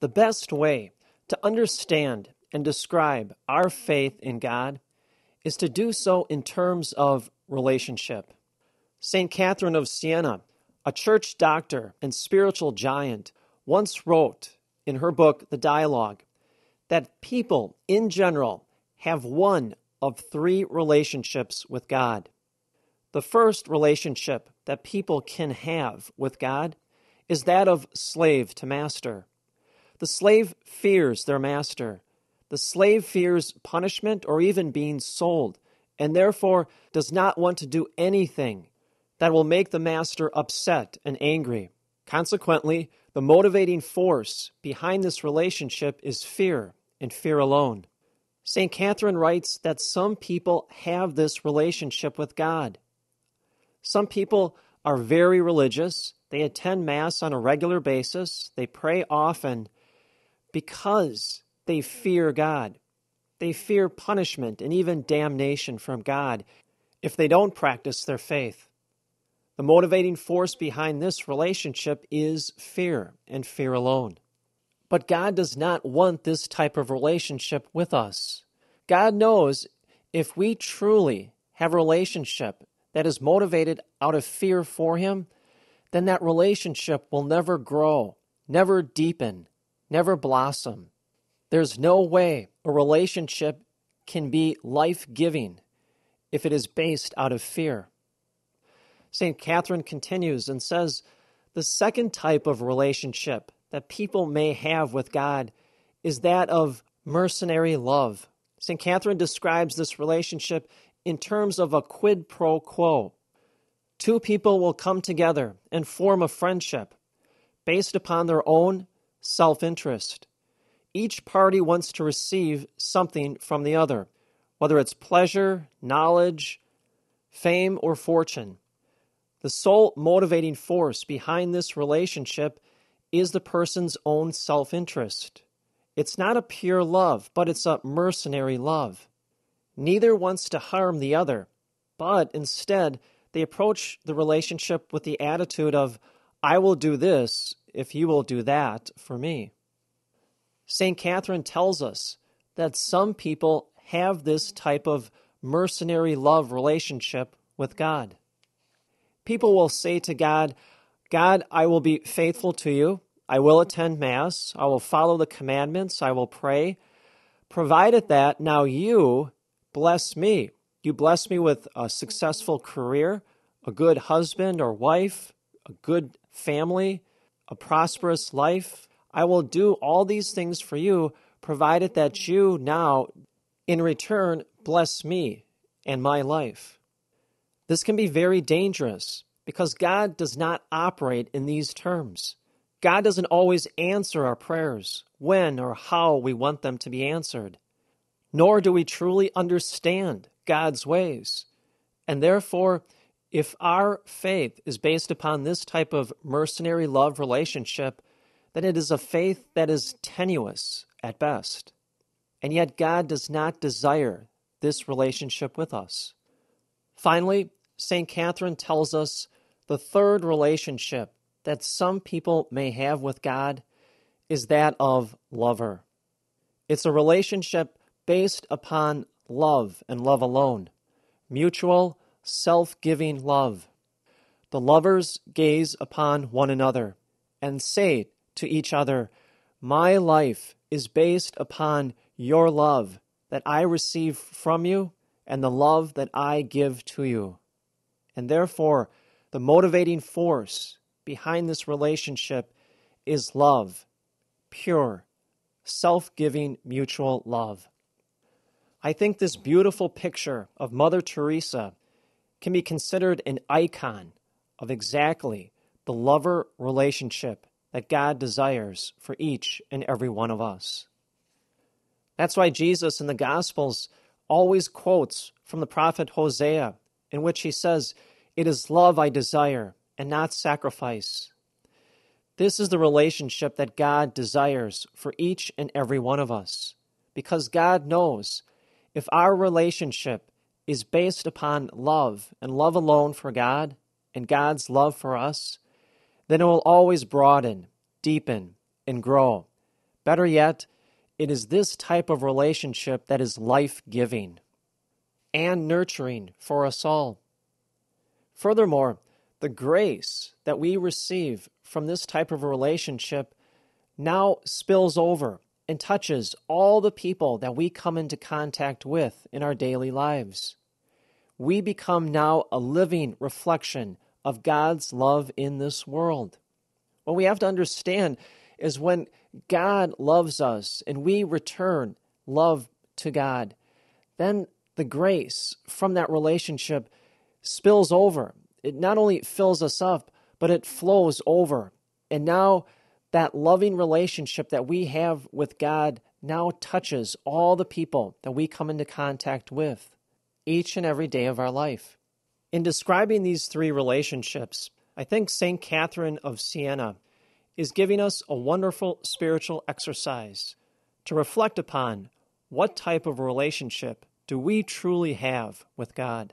The best way to understand and describe our faith in God is to do so in terms of relationship. St. Catherine of Siena, a church doctor and spiritual giant, once wrote in her book, The Dialogue, that people in general have one of three relationships with God. The first relationship that people can have with God is that of slave to master. The slave fears their master. The slave fears punishment or even being sold, and therefore does not want to do anything that will make the master upset and angry. Consequently, the motivating force behind this relationship is fear, and fear alone. St. Catherine writes that some people have this relationship with God. Some people are very religious. They attend Mass on a regular basis. They pray often because they fear God. They fear punishment and even damnation from God if they don't practice their faith. The motivating force behind this relationship is fear, and fear alone. But God does not want this type of relationship with us. God knows if we truly have a relationship that is motivated out of fear for Him, then that relationship will never grow, never deepen, never blossom. There's no way a relationship can be life-giving if it is based out of fear. St. Catherine continues and says, the second type of relationship that people may have with God is that of mercenary love. St. Catherine describes this relationship in terms of a quid pro quo. Two people will come together and form a friendship based upon their own self-interest. Each party wants to receive something from the other, whether it's pleasure, knowledge, fame, or fortune. The sole motivating force behind this relationship is the person's own self-interest. It's not a pure love, but it's a mercenary love. Neither wants to harm the other, but instead they approach the relationship with the attitude of, I will do this if you will do that for me. St. Catherine tells us that some people have this type of mercenary love relationship with God. People will say to God, God, I will be faithful to you. I will attend Mass. I will follow the commandments. I will pray, provided that now you bless me. You bless me with a successful career, a good husband or wife, a good family, a prosperous life. I will do all these things for you, provided that you now, in return, bless me and my life. This can be very dangerous because God does not operate in these terms. God doesn't always answer our prayers when or how we want them to be answered, nor do we truly understand God's ways. And therefore, if our faith is based upon this type of mercenary love relationship, then it is a faith that is tenuous at best. And yet God does not desire this relationship with us. Finally, St. Catherine tells us the third relationship that some people may have with God is that of lover. It's a relationship based upon love and love alone, mutual, self-giving love. The lovers gaze upon one another and say to each other, my life is based upon your love that I receive from you and the love that I give to you. And therefore, the motivating force behind this relationship is love, pure, self-giving, mutual love. I think this beautiful picture of Mother Teresa can be considered an icon of exactly the lover relationship that God desires for each and every one of us. That's why Jesus in the Gospels always quotes from the prophet Hosea, in which he says, it is love I desire and not sacrifice. This is the relationship that God desires for each and every one of us, because God knows if our relationship is based upon love and love alone for God and God's love for us, then it will always broaden, deepen, and grow, Better yet, it is this type of relationship that is life-giving and nurturing for us all. Furthermore, the grace that we receive from this type of a relationship now spills over and touches all the people that we come into contact with in our daily lives. We become now a living reflection of God's love in this world. What we have to understand is when God loves us and we return love to God, then the grace from that relationship spills over. It not only fills us up, but it flows over. And now that loving relationship that we have with God now touches all the people that we come into contact with each and every day of our life. In describing these three relationships, I think St. Catherine of Siena is giving us a wonderful spiritual exercise to reflect upon what type of relationship do we truly have with God.